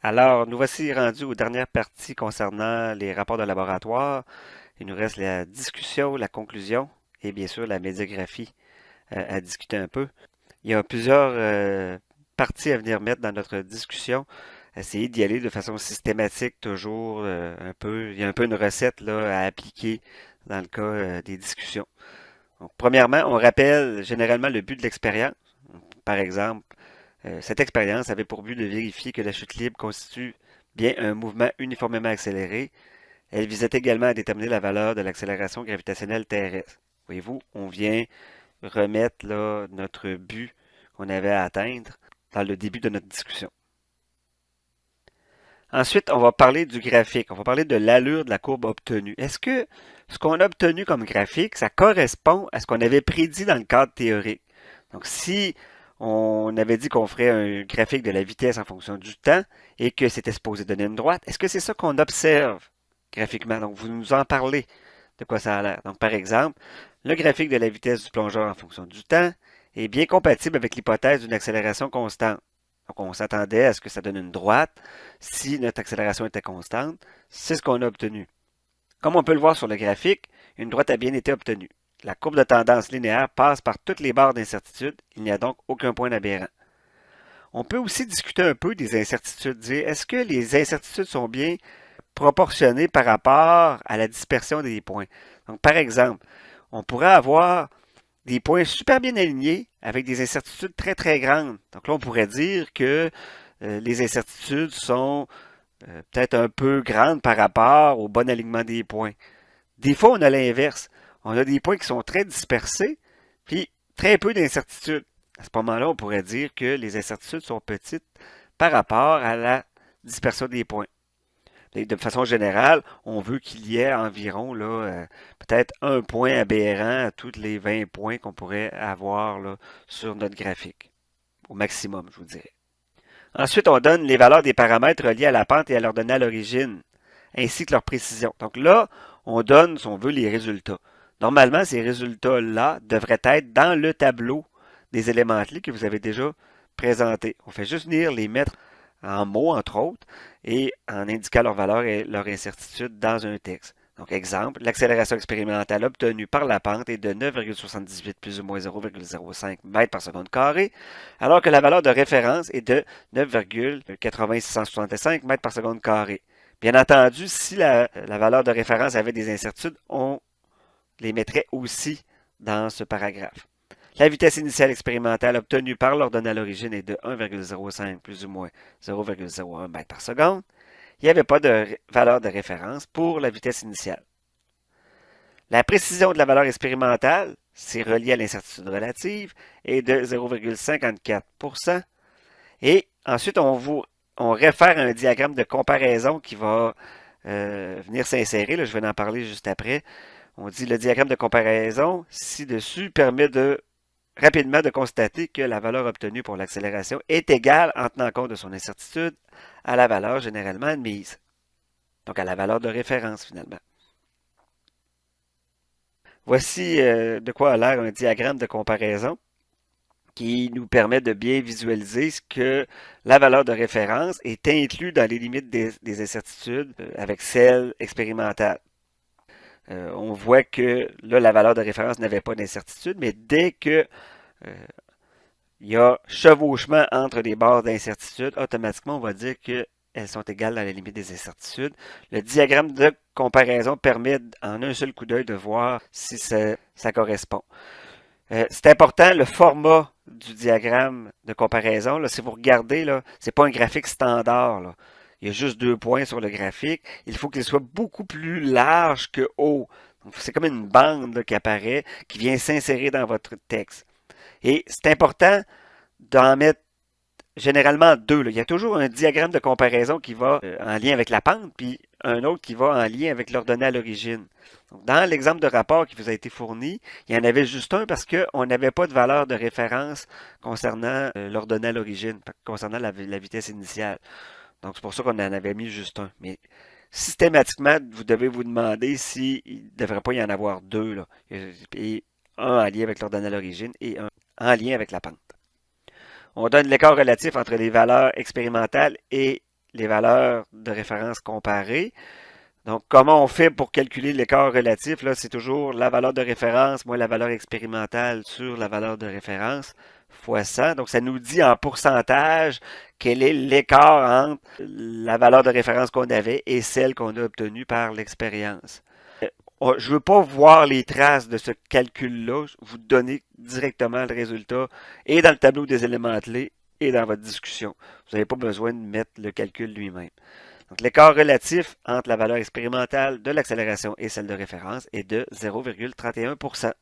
Alors, nous voici rendus aux dernières parties concernant les rapports de laboratoire. Il nous reste la discussion, la conclusion et bien sûr la médiographie à discuter un peu. Il y a plusieurs parties à venir mettre dans notre discussion. Essayer d'y aller de façon systématique, toujours un peu. Il y a un peu une recette là, à appliquer dans le cas des discussions. Donc, premièrement, on rappelle généralement le but de l'expérience. Par exemple, cette expérience avait pour but de vérifier que la chute libre constitue bien un mouvement uniformément accéléré. Elle visait également à déterminer la valeur de l'accélération gravitationnelle terrestre. Voyez-vous, on vient remettre là, notre but qu'on avait à atteindre dans le début de notre discussion. Ensuite, on va parler du graphique. On va parler de l'allure de la courbe obtenue. Est-ce que ce qu'on a obtenu comme graphique, ça correspond à ce qu'on avait prédit dans le cadre théorique? Donc, si on avait dit qu'on ferait un graphique de la vitesse en fonction du temps et que c'était supposé donner une droite, est-ce que c'est ça qu'on observe graphiquement? Donc, vous nous en parlez de quoi ça a l'air. Donc, par exemple, le graphique de la vitesse du plongeur en fonction du temps est bien compatible avec l'hypothèse d'une accélération constante. Donc, on s'attendait à ce que ça donne une droite si notre accélération était constante. C'est ce qu'on a obtenu. Comme on peut le voir sur le graphique, une droite a bien été obtenue. La courbe de tendance linéaire passe par toutes les barres d'incertitude. Il n'y a donc aucun point aberrant. On peut aussi discuter un peu des incertitudes. Dire, est-ce que les incertitudes sont bien proportionnées par rapport à la dispersion des points? Donc, par exemple, on pourrait avoir des points super bien alignés avec des incertitudes très très grandes. Donc là, on pourrait dire que les incertitudes sont peut-être un peu grandes par rapport au bon alignement des points. Des fois, on a l'inverse. On a des points qui sont très dispersés, puis très peu d'incertitudes. À ce moment-là, on pourrait dire que les incertitudes sont petites par rapport à la dispersion des points. Et de façon générale, on veut qu'il y ait environ là, peut-être un point aberrant à tous les 20 points qu'on pourrait avoir là, sur notre graphique. Au maximum, je vous dirais. Ensuite, on donne les valeurs des paramètres reliés à la pente et à leur donner à l'origine, ainsi que leur précision. Donc là, on donne, si on veut, les résultats. Normalement, ces résultats-là devraient être dans le tableau des éléments clés que vous avez déjà présenté. On fait juste venir les mettre en mots, entre autres, et en indiquant leur valeur et leur incertitude dans un texte. Donc, exemple, l'accélération expérimentale obtenue par la pente est de 9,78 plus ou moins 0,05 mètres par seconde carré, alors que la valeur de référence est de 9,8665 mètres par seconde carré. Bien entendu, si la valeur de référence avait des incertitudes, on les mettrait aussi dans ce paragraphe. La vitesse initiale expérimentale obtenue par l'ordonnée à l'origine est de 1,05 plus ou moins 0,01 mètres par seconde. Il n'y avait pas de valeur de référence pour la vitesse initiale. La précision de la valeur expérimentale, c'est relié à l'incertitude relative, est de 0,54%. Et ensuite, on réfère à un diagramme de comparaison qui va venir s'insérer. Là, je vais en parler juste après. On dit le diagramme de comparaison ci-dessus permet de rapidement de constater que la valeur obtenue pour l'accélération est égale en tenant compte de son incertitude à la valeur généralement admise. Donc à la valeur de référence finalement. Voici de quoi a l'air un diagramme de comparaison qui nous permet de bien visualiser ce que la valeur de référence est inclue dans les limites des incertitudes avec celle expérimentale. On voit que là, la valeur de référence n'avait pas d'incertitude, mais dès que il y a chevauchement entre les barres d'incertitude, automatiquement, on va dire qu'elles sont égales dans la limite des incertitudes. Le diagramme de comparaison permet en un seul coup d'œil de voir si ça correspond. C'est important, le format du diagramme de comparaison. Là, si vous regardez, là, c'est pas un graphique standard. Là. Il y a juste 2 points sur le graphique. Il faut qu'il soit beaucoup plus large que haut. C'est comme une bande là, qui apparaît, qui vient s'insérer dans votre texte. Et c'est important d'en mettre généralement deux. Là. Il y a toujours un diagramme de comparaison qui va en lien avec la pente, puis un autre qui va en lien avec l'ordonnée à l'origine. Dans l'exemple de rapport qui vous a été fourni, il y en avait juste un parce qu'on n'avait pas de valeur de référence concernant l'ordonnée à l'origine, concernant la vitesse initiale. Donc c'est pour ça qu'on en avait mis juste un. Mais systématiquement, vous devez vous demander s'il ne devrait pas y en avoir deux. Là. Et un en lien avec l'ordonnée à l'origine et un en lien avec la pente. On donne l'écart relatif entre les valeurs expérimentales et les valeurs de référence comparées. Donc, comment on fait pour calculer l'écart relatif? Là, c'est toujours la valeur de référence moins la valeur expérimentale sur la valeur de référence fois 100. Donc, ça nous dit en pourcentage quel est l'écart entre la valeur de référence qu'on avait et celle qu'on a obtenue par l'expérience. Je ne veux pas voir les traces de ce calcul-là. Je vous donner directement le résultat et dans le tableau des éléments clés et dans votre discussion. Vous n'avez pas besoin de mettre le calcul lui-même. Donc, l'écart relatif entre la valeur expérimentale de l'accélération et celle de référence est de 0,31%.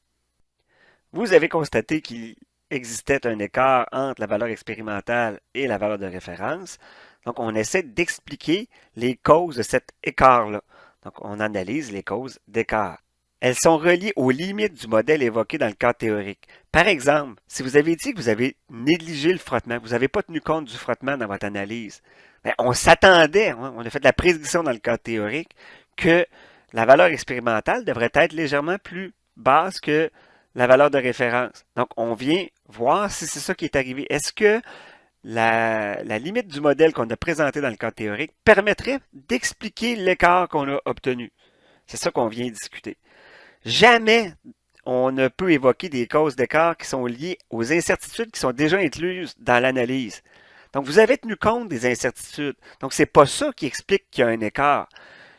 Vous avez constaté qu'il existait un écart entre la valeur expérimentale et la valeur de référence. Donc, on essaie d'expliquer les causes de cet écart-là. Donc, on analyse les causes d'écart. Elles sont reliées aux limites du modèle évoqué dans le cadre théorique. Par exemple, si vous avez dit que vous avez négligé le frottement, que vous n'avez pas tenu compte du frottement dans votre analyse, bien, on s'attendait, hein, on a fait de la prédiction dans le cadre théorique, que la valeur expérimentale devrait être légèrement plus basse que la valeur de référence. Donc, on vient voir si c'est ça qui est arrivé. Est-ce que la limite du modèle qu'on a présenté dans le cadre théorique permettrait d'expliquer l'écart qu'on a obtenu? C'est ça qu'on vient discuter. Jamais on ne peut évoquer des causes d'écart qui sont liées aux incertitudes qui sont déjà incluses dans l'analyse. Donc, vous avez tenu compte des incertitudes. Donc, c'est pas ça qui explique qu'il y a un écart.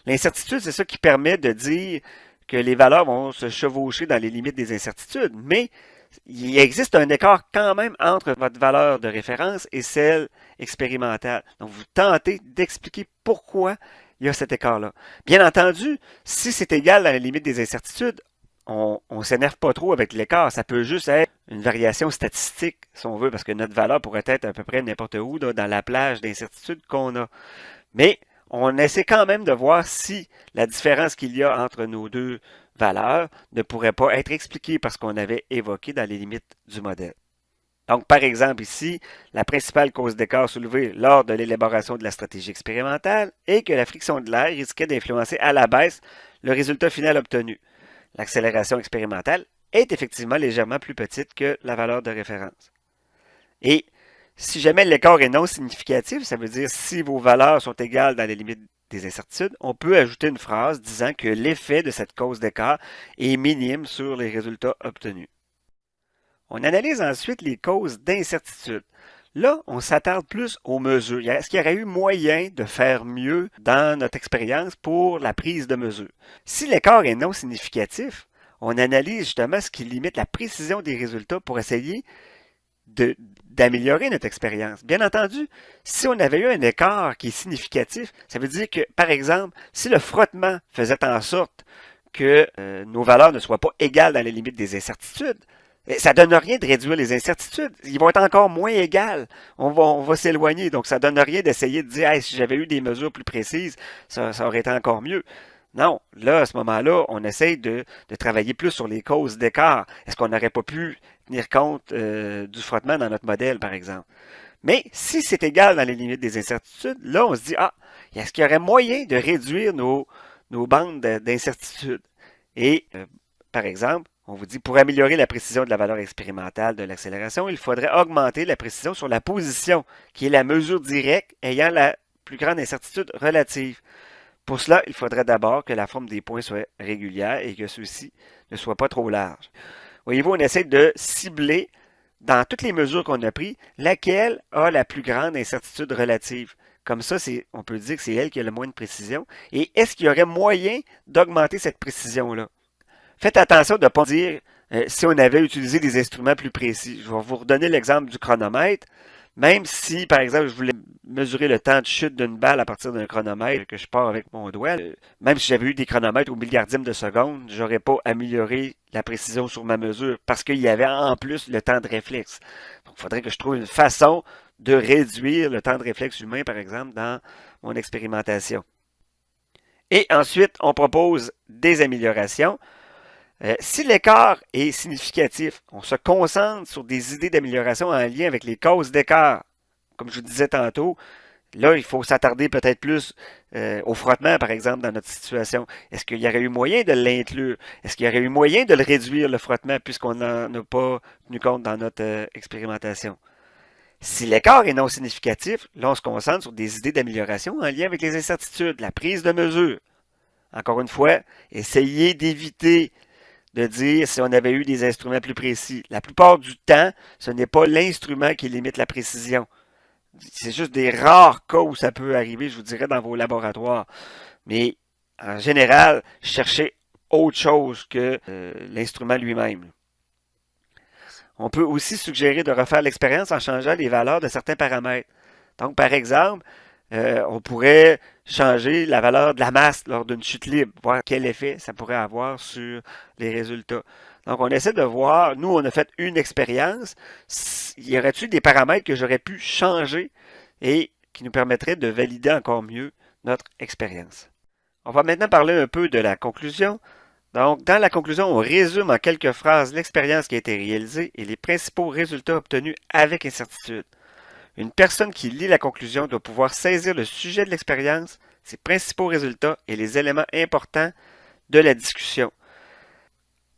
L'incertitude, c'est ça qui permet de dire que les valeurs vont se chevaucher dans les limites des incertitudes. Mais il existe un écart quand même entre votre valeur de référence et celle expérimentale. Donc, vous tentez d'expliquer pourquoi il y a cet écart-là. Bien entendu, si c'est égal à la limite des incertitudes, on ne s'énerve pas trop avec l'écart. Ça peut juste être une variation statistique, si on veut, parce que notre valeur pourrait être à peu près n'importe où là, dans la plage d'incertitudes qu'on a. Mais on essaie quand même de voir si la différence qu'il y a entre nos deux valeurs ne pourrait pas être expliquée par ce qu'on avait évoqué dans les limites du modèle. Donc, par exemple, ici, la principale cause d'écart soulevée lors de l'élaboration de la stratégie expérimentale est que la friction de l'air risquait d'influencer à la baisse le résultat final obtenu. L'accélération expérimentale est effectivement légèrement plus petite que la valeur de référence. Et si jamais l'écart est non significatif, ça veut dire si vos valeurs sont égales dans les limites des incertitudes, on peut ajouter une phrase disant que l'effet de cette cause d'écart est minime sur les résultats obtenus. On analyse ensuite les causes d'incertitude. Là, on s'attarde plus aux mesures. Est-ce qu'il y aurait eu moyen de faire mieux dans notre expérience pour la prise de mesure? Si l'écart est non significatif, on analyse justement ce qui limite la précision des résultats pour essayer d'améliorer notre expérience. Bien entendu, si on avait eu un écart qui est significatif, ça veut dire que, par exemple, si le frottement faisait en sorte que nos valeurs ne soient pas égales dans les limites des incertitudes, ça ne donne rien de réduire les incertitudes. Ils vont être encore moins égales. On va s'éloigner. Donc, ça ne donne rien d'essayer de dire hey, si j'avais eu des mesures plus précises, ça aurait été encore mieux. Non, là, à ce moment-là, on essaye de travailler plus sur les causes d'écart. Est-ce qu'on n'aurait pas pu tenir compte du frottement dans notre modèle, par exemple? Mais si c'est égal dans les limites des incertitudes, là, on se dit, ah, est-ce qu'il y aurait moyen de réduire nos bandes d'incertitudes? Et, par exemple, on vous dit, pour améliorer la précision de la valeur expérimentale de l'accélération, il faudrait augmenter la précision sur la position, qui est la mesure directe ayant la plus grande incertitude relative. Pour cela, il faudrait d'abord que la forme des points soit régulière et que ceux-ci ne soient pas trop larges. Voyez-vous, on essaie de cibler, dans toutes les mesures qu'on a prises, laquelle a la plus grande incertitude relative. Comme ça, on peut dire que c'est elle qui a le moins de précision. Et est-ce qu'il y aurait moyen d'augmenter cette précision-là? Faites attention de ne pas dire si on avait utilisé des instruments plus précis. Je vais vous redonner l'exemple du chronomètre. Même si, par exemple, je voulais mesurer le temps de chute d'une balle à partir d'un chronomètre que je pars avec mon doigt, même si j'avais eu des chronomètres au milliardième de seconde, j'aurais pas amélioré la précision sur ma mesure parce qu'il y avait en plus le temps de réflexe. Donc, il faudrait que je trouve une façon de réduire le temps de réflexe humain, par exemple, dans mon expérimentation. Et ensuite, on propose des améliorations. Si l'écart est significatif, on se concentre sur des idées d'amélioration en lien avec les causes d'écart. Comme je vous disais tantôt, là, il faut s'attarder peut-être plus au frottement, par exemple, dans notre situation. Est-ce qu'il y aurait eu moyen de l'inclure? Est-ce qu'il y aurait eu moyen de le réduire, le frottement, puisqu'on n'en a pas tenu compte dans notre expérimentation? Si l'écart est non significatif, là, on se concentre sur des idées d'amélioration en lien avec les incertitudes, la prise de mesure. Encore une fois, essayez d'éviter de dire si on avait eu des instruments plus précis. La plupart du temps, ce n'est pas l'instrument qui limite la précision. C'est juste des rares cas où ça peut arriver, je vous dirais, dans vos laboratoires. Mais en général, cherchez autre chose que l'instrument lui-même. On peut aussi suggérer de refaire l'expérience en changeant les valeurs de certains paramètres. Donc, par exemple, on pourrait changer la valeur de la masse lors d'une chute libre, voir quel effet ça pourrait avoir sur les résultats. Donc, on essaie de voir, nous, on a fait une expérience, y aurait-il des paramètres que j'aurais pu changer et qui nous permettraient de valider encore mieux notre expérience. On va maintenant parler un peu de la conclusion. Donc, dans la conclusion, on résume en quelques phrases l'expérience qui a été réalisée et les principaux résultats obtenus avec incertitude. Une personne qui lit la conclusion doit pouvoir saisir le sujet de l'expérience, ses principaux résultats et les éléments importants de la discussion.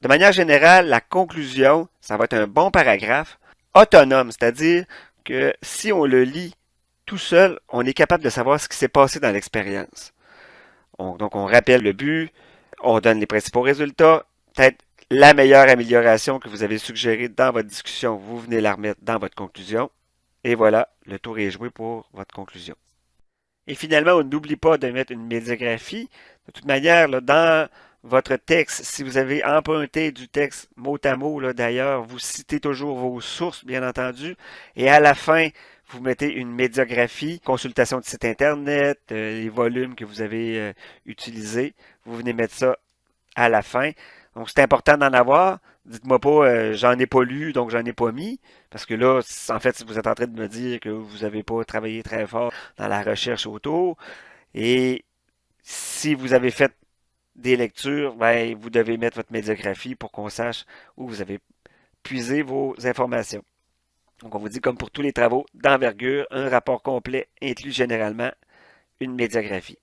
De manière générale, la conclusion, ça va être un bon paragraphe autonome, c'est-à-dire que si on le lit tout seul, on est capable de savoir ce qui s'est passé dans l'expérience. Donc, on rappelle le but, on donne les principaux résultats, peut-être la meilleure amélioration que vous avez suggérée dans votre discussion, vous venez la remettre dans votre conclusion. Et voilà, le tour est joué pour votre conclusion. Et finalement, on n'oublie pas de mettre une médiographie. De toute manière, là, dans votre texte, si vous avez emprunté du texte mot à mot, d'ailleurs, vous citez toujours vos sources, bien entendu. Et à la fin, vous mettez une médiographie, consultation de site internet, les volumes que vous avez utilisés. Vous venez mettre ça à la fin. Donc, c'est important d'en avoir. Dites-moi pas, j'en ai pas lu, donc j'en ai pas mis. Parce que là, en fait, vous êtes en train de me dire que vous n'avez pas travaillé très fort dans la recherche autour. Et si vous avez fait des lectures, ben, vous devez mettre votre médiographie pour qu'on sache où vous avez puisé vos informations. Donc, on vous dit, comme pour tous les travaux d'envergure, un rapport complet inclut généralement une médiographie.